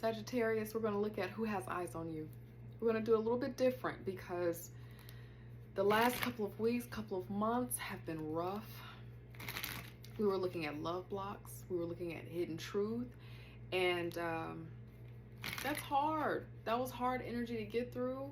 Sagittarius, we're going to look at who has eyes on you. We're going to do a little bit different because the last couple of weeks, couple of months have been rough. We were looking at love blocks. We were looking at hidden truth. And that's hard. That was hard energy to get through.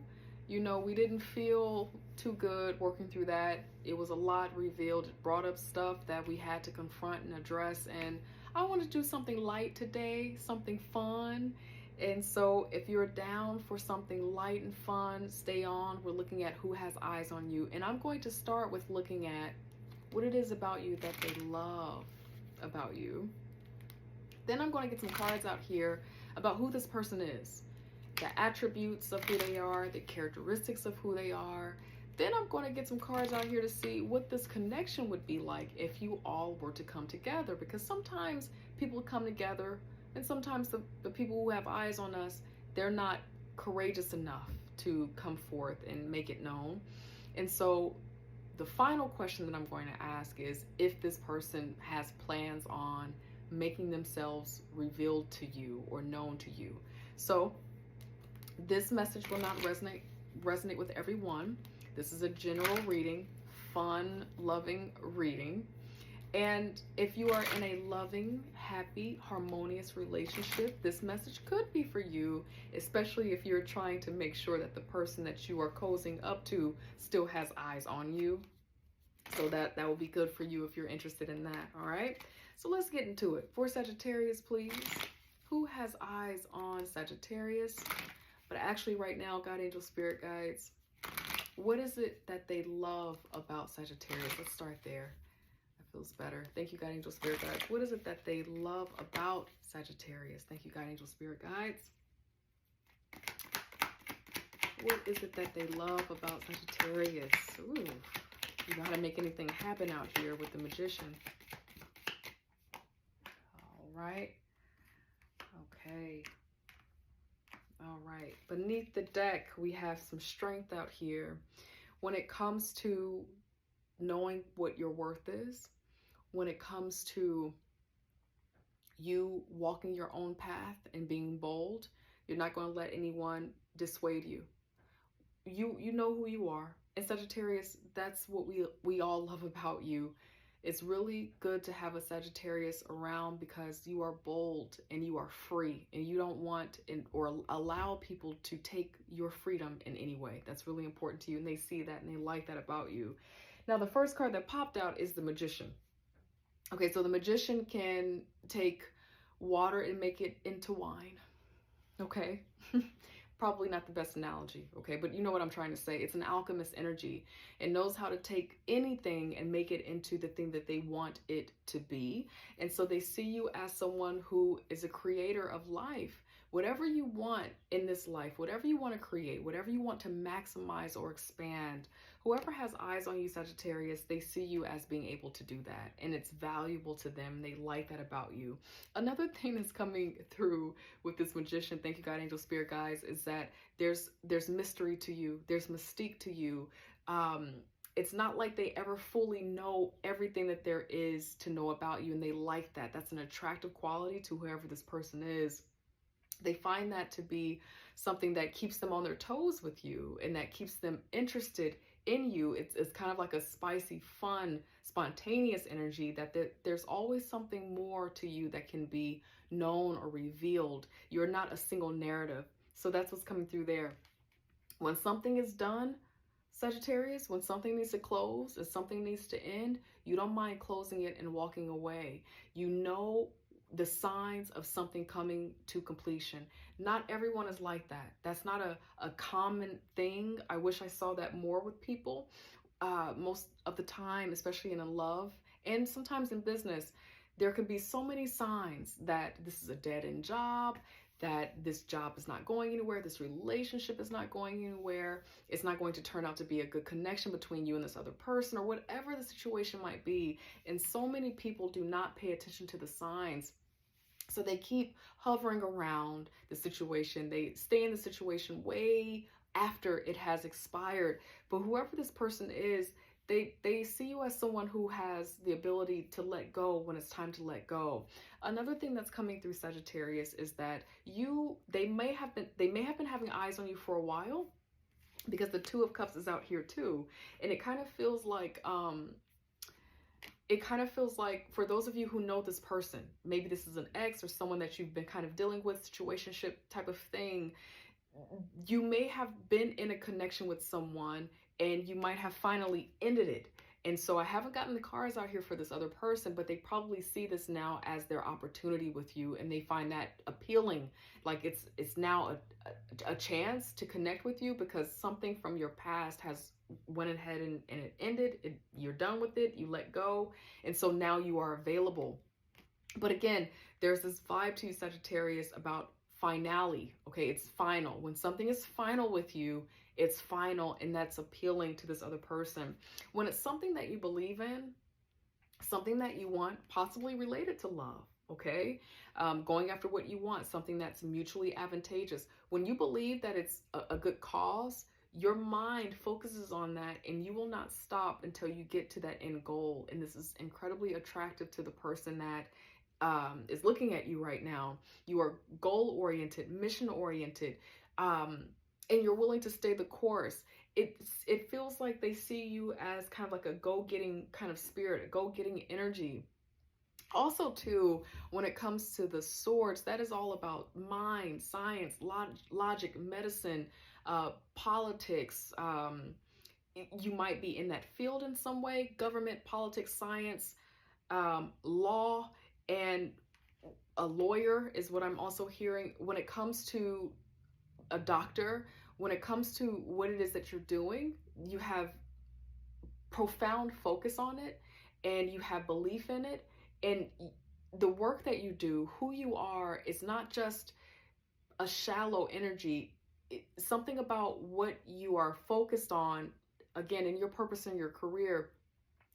You know, we didn't feel too good working through that. It was a lot revealed. It brought up stuff that we had to confront and address. And I want to do something light today, something fun. And so if you're down for something light and fun, stay on. We're looking at who has eyes on you. And I'm going to start with looking at what it is about you that they love about you. Then I'm going to get some cards out here about who this person is, the attributes of who they are, the characteristics of who they are. Then I'm going to get some cards out here to see what this connection would be like if you all were to come together. Because sometimes people come together, and sometimes the people who have eyes on us, they're not courageous enough to come forth and make it known. And so the final question that I'm going to ask is if this person has plans on making themselves revealed to you or known to you. So this message will not resonate with everyone. This is a general reading, fun, loving reading. And if you are in a loving, happy, harmonious relationship, this message could be for you, especially if you're trying to make sure that the person that you are cozying up to still has eyes on you. So that will be good for you if you're interested in that, all right? So let's get into it. For Sagittarius, please. Who has eyes on Sagittarius? But actually right now, God, angel, spirit guides, what is it that they love about Sagittarius? Let's start there. That feels better. Thank you, God, angel, spirit guides. What is it that they love about Sagittarius? Thank you, God, angel, spirit guides. What is it that they love about Sagittarius? Ooh, you know how to make anything happen out here with the Magician. All right. Okay. All right. Beneath the deck, we have some strength out here. When it comes to knowing what your worth is, when it comes to you walking your own path and being bold, you're not going to let anyone dissuade you. You know who you are. And Sagittarius, that's what we all love about you. It's really good to have a Sagittarius around because you are bold and you are free and you don't want or allow people to take your freedom in any way. That's really important to you, and they see that and they like that about you. Now, the first card that popped out is the Magician. Okay, so the Magician can take water and make it into wine. Okay. Probably not the best analogy, okay? But you know what I'm trying to say. It's an alchemist energy. It knows how to take anything and make it into the thing that they want it to be. And so they see you as someone who is a creator of life. Whatever you want in this life, whatever you want to create, whatever you want to maximize or expand, whoever has eyes on you, Sagittarius, they see you as being able to do that. And it's valuable to them. They like that about you. Another thing that's coming through with this Magician, thank you, God, angel, spirit guides, is that there's mystery to you. There's mystique to you. It's not like they ever fully know everything that there is to know about you. And they like that. That's an attractive quality to whoever this person is. They find that to be something that keeps them on their toes with you and that keeps them interested in you. It's kind of like a spicy, fun, spontaneous energy that there's always something more to you that can be known or revealed. You're not a single narrative. So that's what's coming through there. When something is done, Sagittarius, when something needs to close and something needs to end, you don't mind closing it and walking away. You know the signs of something coming to completion. Not everyone is like that. That's not a common thing. I wish I saw that more with people. Most of the time, especially in love and sometimes in business, there can be so many signs that this is a dead-end job, that this job is not going anywhere, this relationship is not going anywhere, it's not going to turn out to be a good connection between you and this other person, or whatever the situation might be. And so many people do not pay attention to the signs. So they keep hovering around the situation. They stay in the situation way after it has expired. But whoever this person is, they see you as someone who has the ability to let go when it's time to let go. Another thing that's coming through Sagittarius is that they may have been having eyes on you for a while, because the Two of Cups is out here too. And it kind of feels like for those of you who know this person, maybe this is an ex or someone that you've been kind of dealing with, situationship type of thing, you may have been in a connection with someone and you might have finally ended it. And so I haven't gotten the cards out here for this other person, but they probably see this now as their opportunity with you, and they find that appealing. Like it's now a chance to connect with you, because something from your past has went ahead and it ended. You're done with it. You let go. And so now you are available. But again, there's this vibe to you, Sagittarius, about finality. Okay, it's final. When something is final with you, it's final, and that's appealing to this other person. When it's something that you believe in, something that you want, possibly related to love, okay? Going after what you want, something that's mutually advantageous. When you believe that it's a good cause, your mind focuses on that, and you will not stop until you get to that end goal. And this is incredibly attractive to the person that is looking at you right now. You are goal-oriented, mission-oriented, and you're willing to stay the course. It feels like they see you as kind of like a go-getting kind of spirit, a go-getting energy. Also, too, when it comes to the swords, that is all about mind, science, logic, medicine, politics. You might be in that field in some way: government, politics, science, law, and a lawyer is what I'm also hearing. When it comes to a doctor, when it comes to what it is that you're doing, you have profound focus on it, and you have belief in it. And the work that you do, who you are, is not just a shallow energy. Something about what you are focused on, again, in your purpose in your career,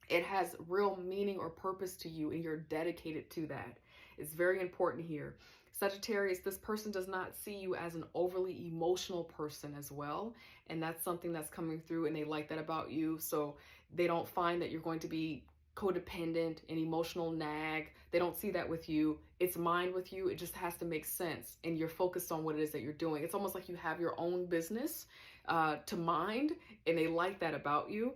it has real meaning or purpose to you, and you're dedicated to that. It's very important here. Sagittarius, this person does not see you as an overly emotional person as well. And that's something that's coming through, and they like that about you. So they don't find that you're going to be codependent and emotional nag. They don't see that with you. It's mind with you. It just has to make sense. And you're focused on what it is that you're doing. It's almost like you have your own business to mind, and they like that about you.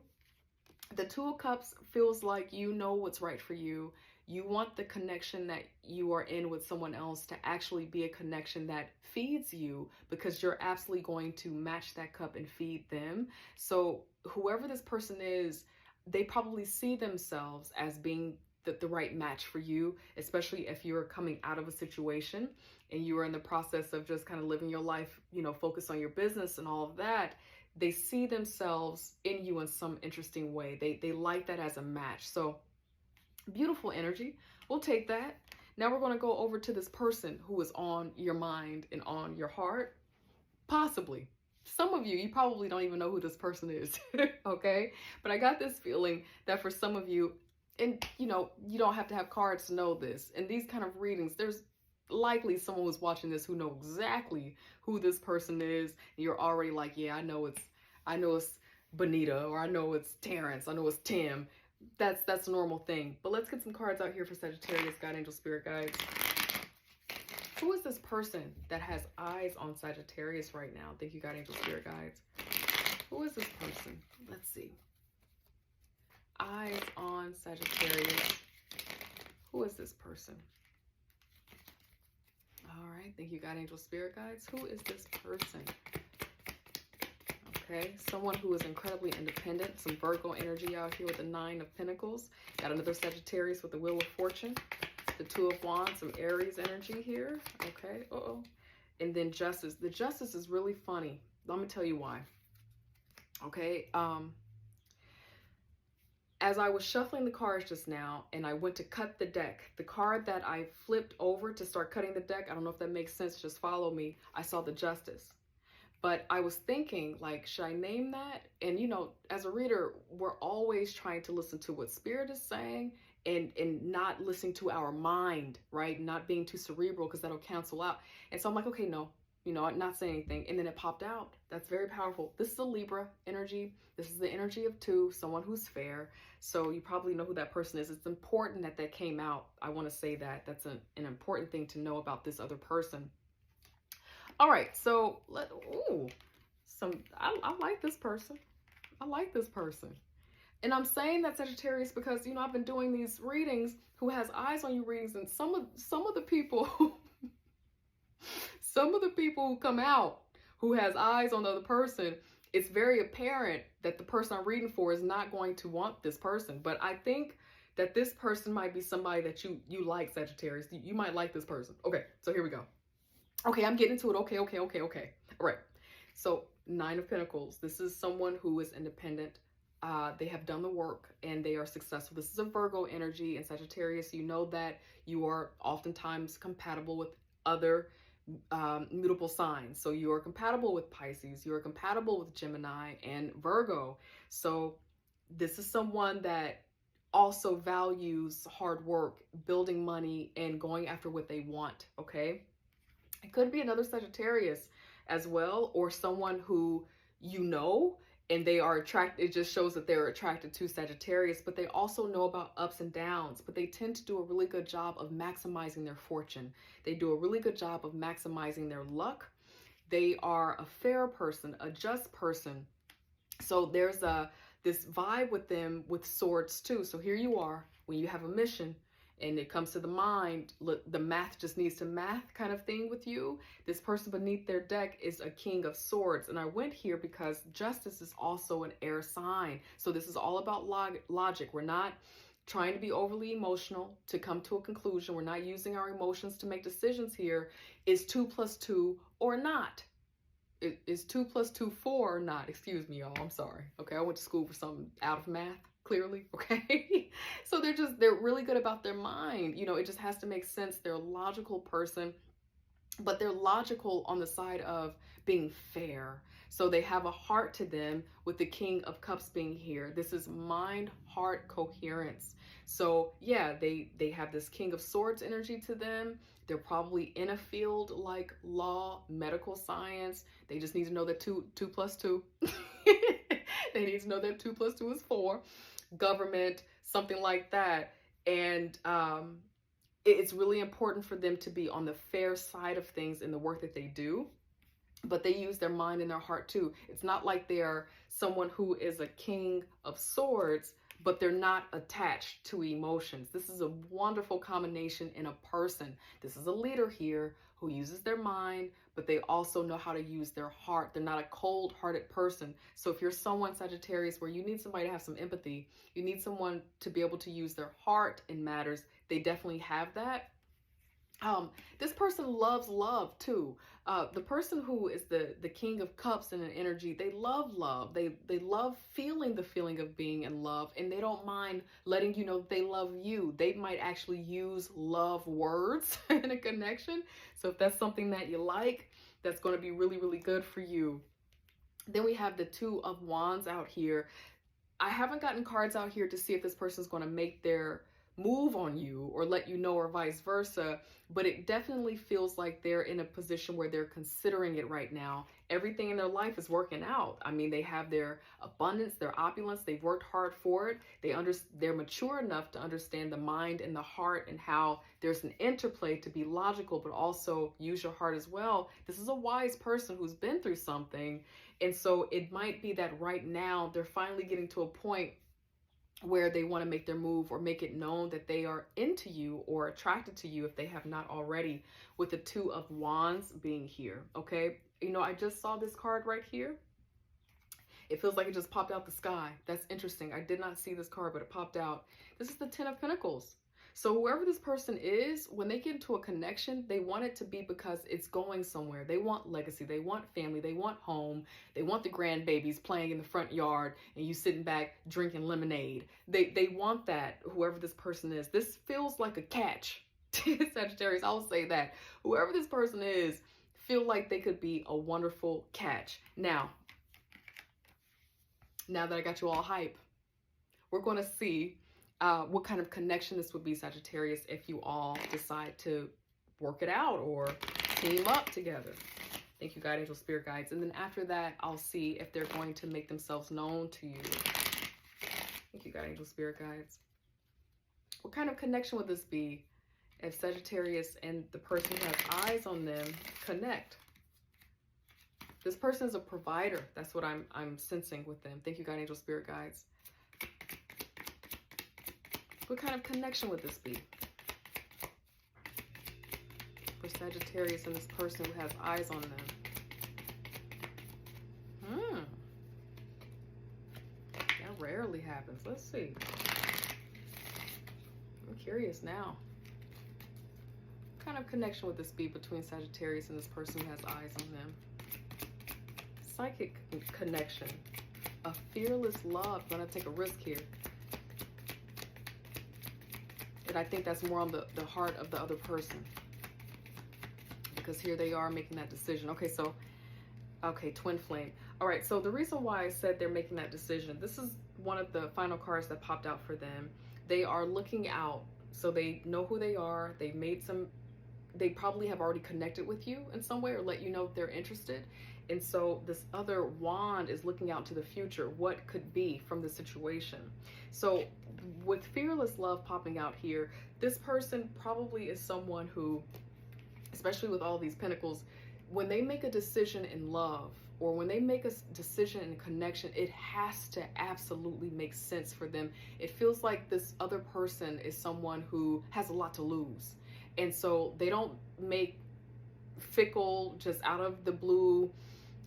The Two of Cups feels like you know what's right for you. You want the connection that you are in with someone else to actually be a connection that feeds you, because you're absolutely going to match that cup and feed them. So whoever this person is, they probably see themselves as being the right match for you, especially if you're coming out of a situation and you are in the process of just kind of living your life, focus on your business and all of that. They see themselves in you in some interesting way. They like that as a match. So beautiful energy. We'll take that. Now we're going to go over to this person who is on your mind and on your heart. Possibly. Some of you probably don't even know who this person is. Okay? But I got this feeling that for some of you, and you don't have to have cards to know this. In these kind of readings, there's likely someone who's watching this who know exactly who this person is. You're already like, yeah, I know it's Bonita, or I know it's Terrence, I know it's Tim. That's a normal thing. But let's get some cards out here for Sagittarius, God, angel, spirit guides. Who is this person that has eyes on Sagittarius right now? Thank you, God, angel, spirit guides. Who is this person? Let's see. Eyes on Sagittarius. Who is this person? All right. Thank you, God, angel, spirit guides. Who is this person? Okay. Someone who is incredibly independent. Some Virgo energy out here with the Nine of Pentacles. Got another Sagittarius with the Wheel of Fortune. The Two of Wands. Some Aries energy here. Okay. Uh-oh. And then Justice. The Justice is really funny. Let me tell you why. Okay. As I was shuffling the cards just now and I went to cut the deck, the card that I flipped over to start cutting the deck, I don't know if that makes sense, just follow me, I saw the Justice. But I was thinking, like, should I name that? And, as a reader, we're always trying to listen to what Spirit is saying and not listening to our mind, right? Not being too cerebral, because that'll cancel out. And so I'm like, okay, no, you know, not saying anything, and then it popped out. That's very powerful. This is a Libra energy. This is the energy of 2, someone who's fair. So you probably know who that person is. It's important that that came out. I want to say that. That's an important thing to know about this other person. All right, so I like this person. I like this person. And I'm saying that, Sagittarius, because, you know, I've been doing these readings, who has eyes on you readings, and some of the people some of the people who come out who has eyes on the other person, it's very apparent that the person I'm reading for is not going to want this person. But I think that this person might be somebody that you like, Sagittarius. You might like this person. Okay, so here we go. Okay, I'm getting into it. Okay. All right. So 9 of Pentacles. This is someone who is independent. They have done the work and they are successful. This is a Virgo energy, and Sagittarius, you know that you are oftentimes compatible with other mutable signs. So you are compatible with Pisces, you are compatible with Gemini and Virgo. So this is someone that also values hard work, building money, and going after what they want. Okay, it could be another Sagittarius as well, or someone who you know, and they are attracted. It just shows that they're attracted to Sagittarius, but they also know about ups and downs, but they tend to do a really good job of maximizing their fortune. They do a really good job of maximizing their luck. They are a fair person, a just person. So there's this vibe with them with swords too. So here you are, when you have a mission and it comes to the mind, look, the math just needs to math kind of thing with you. This person beneath their deck is a King of Swords. And I went here because Justice is also an air sign. So this is all about logic. We're not trying to be overly emotional to come to a conclusion. We're not using our emotions to make decisions here. Is 2 + 2 or not? Is 2 + 2 4 or not? Excuse me, y'all. I'm sorry. Okay, I went to school for something out of math. Clearly, okay? So they're really good about their mind. You know, it just has to make sense. They're a logical person, but they're logical on the side of being fair. So they have a heart to them, with the King of Cups being here. This is mind, heart, coherence. So yeah, they have this King of Swords energy to them. They're probably in a field like law, medical science. They just need to know that 2 + 2. They need to know that 2 + 2 is 4. Government, something like that. And it's really important for them to be on the fair side of things in the work that they do, but they use their mind and their heart too. It's not like they're someone who is a King of Swords, but they're not attached to emotions. This is a wonderful combination in a person. This is a leader here who uses their mind, but they also know how to use their heart. They're not a cold-hearted person. So if you're someone, Sagittarius, where you need somebody to have some empathy, you need someone to be able to use their heart in matters, they definitely have that. This person loves love too. The person who is the King of Cups in an energy, they love love. They love feeling the feeling of being in love, and they don't mind letting you know that they love you. They might actually use love words in a connection. So if that's something that you like, that's going to be really, really good for you. Then we have the 2 of Wands out here. I haven't gotten cards out here to see if this person's going to make their move on you or let you know, or vice versa, but it definitely feels like they're in a position where they're considering it right now. Everything in their life is working out. I mean, they have their abundance, their opulence, they've worked hard for it. They're mature enough to understand the mind and the heart, and how there's an interplay to be logical but also use your heart as well. This is a wise person who's been through something, and so it might be that right now they're finally getting to a point where they want to make their move or make it known that they are into you or attracted to you if they have not already, with the 2 of Wands being here. Okay, you know, I just saw this card right here. It feels like it just popped out the sky. That's interesting. I did not see this card, but it popped out. This is the 10 of Pentacles. So whoever this person is, when they get into a connection, they want it to be because it's going somewhere. They want legacy. They want family. They want home. They want the grandbabies playing in the front yard and you sitting back drinking lemonade. They want that, whoever this person is. This feels like a catch. Sagittarius, I will say that. Whoever this person is, feel like they could be a wonderful catch. Now that I got you all hype, we're going to see what kind of connection this would be, Sagittarius, if you all decide to work it out or team up together. Thank you, God, angel, spirit guides. And then after that, I'll see if they're going to make themselves known to you. Thank you, God, angel, spirit guides. What kind of connection would this be if Sagittarius and the person who has eyes on them connect? This person is a provider. That's what I'm sensing with them. Thank you, God, angel, spirit guides. What kind of connection would this be for Sagittarius and this person who has eyes on them? That rarely happens. Let's see. I'm curious now. What kind of connection would this be between Sagittarius and this person who has eyes on them? Psychic connection. A fearless love. I'm going to take a risk here. And I think that's more on the heart of the other person. Because here they are making that decision. Okay, twin flame. All right, so the reason why I said they're making that decision, this is one of the final cards that popped out for them. They are looking out. So they know who they are. They probably have already connected with you in some way or let you know they're interested. And so this other wand is looking out to the future, what could be from the situation. So with fearless love popping out here, this person probably is someone who, especially with all these pentacles, when they make a decision in love or when they make a decision in connection, it has to absolutely make sense for them. It feels like this other person is someone who has a lot to lose. And so they don't make fickle, just out of the blue,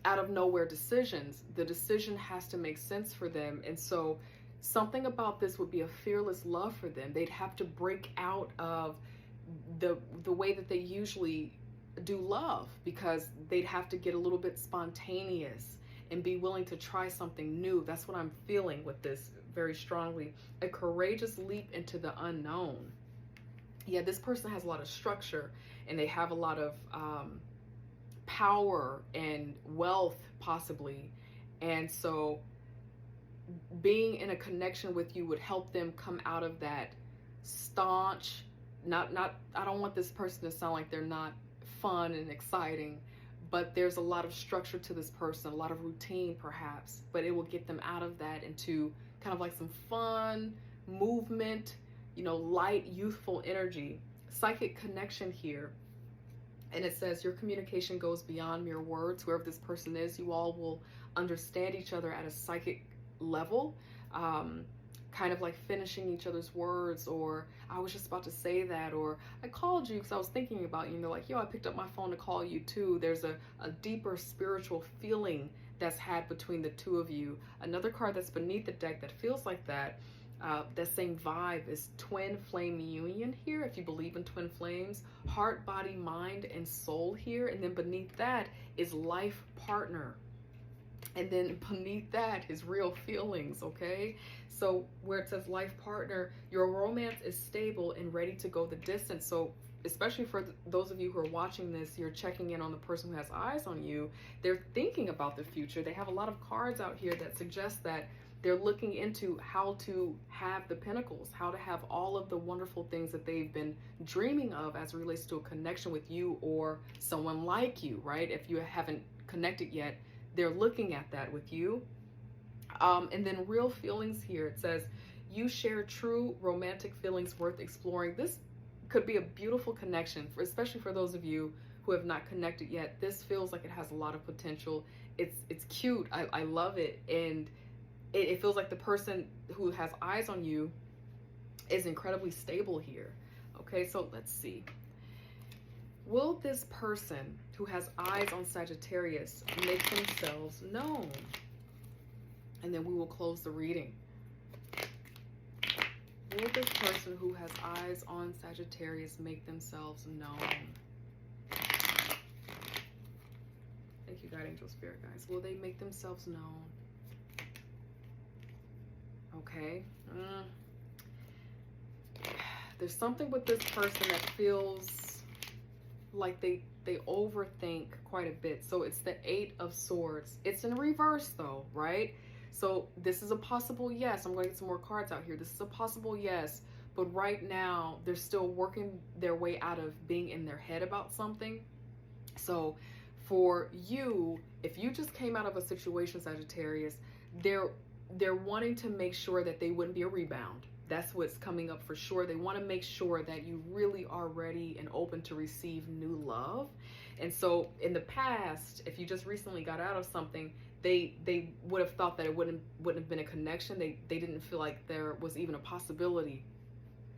out of nowhere decisions. The decision has to make sense for them. And so something about this would be a fearless love for them. They'd have to break out of the way that they usually do love, because they'd have to get a little bit spontaneous and be willing to try something new. That's what I'm feeling with this very strongly. A courageous leap into the unknown. Yeah, this person has a lot of structure and they have a lot of power and wealth possibly. And so being in a connection with you would help them come out of that staunch, I don't want this person to sound like they're not fun and exciting, but there's a lot of structure to this person, a lot of routine perhaps, but it will get them out of that into kind of like some fun movement, light, youthful energy. Psychic connection here. And it says your communication goes beyond mere words. Whoever this person is, you all will understand each other at a psychic level, kind of like finishing each other's words, or I was just about to say that, or I called you because I was thinking about you. And they're like, yo, I picked up my phone to call you too. There's a deeper spiritual feeling that's had between the two of you. Another card that's beneath the deck that feels like that, that same vibe, is twin flame union here. If you believe in twin flames, heart, body, mind, and soul here. And then beneath that is life partner. And then beneath that is real feelings, okay? So where it says life partner, your romance is stable and ready to go the distance. So especially for those of you who are watching this, you're checking in on the person who has eyes on you. They're thinking about the future. They have a lot of cards out here that suggest that they're looking into how to have the pentacles, how to have all of the wonderful things that they've been dreaming of as it relates to a connection with you or someone like you, right? If you haven't connected yet, they're looking at that with you. And then real feelings here. It says, you share true romantic feelings worth exploring. This could be a beautiful connection, especially for those of you who have not connected yet. This feels like it has a lot of potential. It's cute. I love it. And it feels like the person who has eyes on you is incredibly stable here. Okay, so let's see. Will this person who has eyes on Sagittarius make themselves known? And then we will close the reading. Will this person who has eyes on Sagittarius make themselves known? Thank you, God, angel, spirit guys. Will they make themselves known? Okay. There's something with this person that feels like they overthink quite a bit. So it's the 8 of Swords. It's in reverse though, right? So this is a possible yes. I'm going to get some more cards out here. This is a possible yes, but right now they're still working their way out of being in their head about something. So For you, if you just came out of a situation, Sagittarius, they're wanting to make sure that they wouldn't be a rebound. That's what's coming up for sure. They want to make sure that you really are ready and open to receive new love. And so in the past, if you just recently got out of something, they would have thought that it wouldn't have been a connection. They didn't feel like there was even a possibility.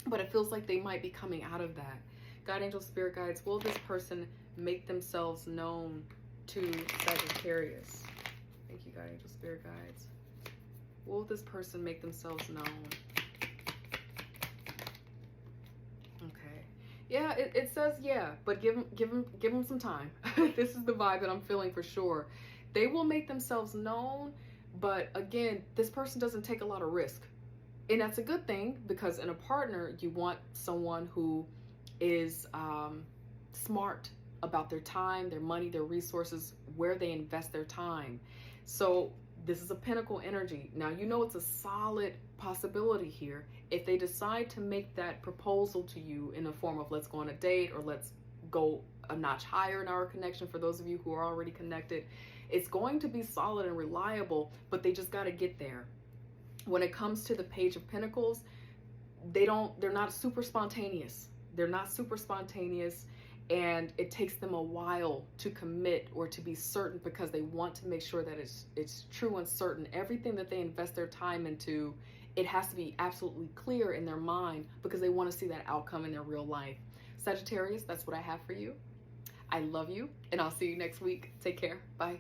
But it feels like they might be coming out of that. God, angel, spirit guides, will this person make themselves known to Sagittarius? Thank you, God, angel, spirit guides. Will this person make themselves known? Okay. Yeah, it says yeah, but give them some time. This is the vibe that I'm feeling for sure. They will make themselves known, but again, this person doesn't take a lot of risk. And that's a good thing, because in a partner, you want someone who is smart about their time, their money, their resources, where they invest their time. So this is a Pentacle energy. Now, you know it's a solid possibility here. If they decide to make that proposal to you in the form of let's go on a date, or let's go a notch higher in our connection, for those of you who are already connected, it's going to be solid and reliable, but they just got to get there. When it comes to the Page of Pentacles, they're not super spontaneous. They're not super spontaneous, and it takes them a while to commit or to be certain, because they want to make sure that it's true and certain. Everything that they invest their time into, it has to be absolutely clear in their mind, because they want to see that outcome in their real life. Sagittarius, that's what I have for you. I love you, and I'll see you next week. Take care. Bye.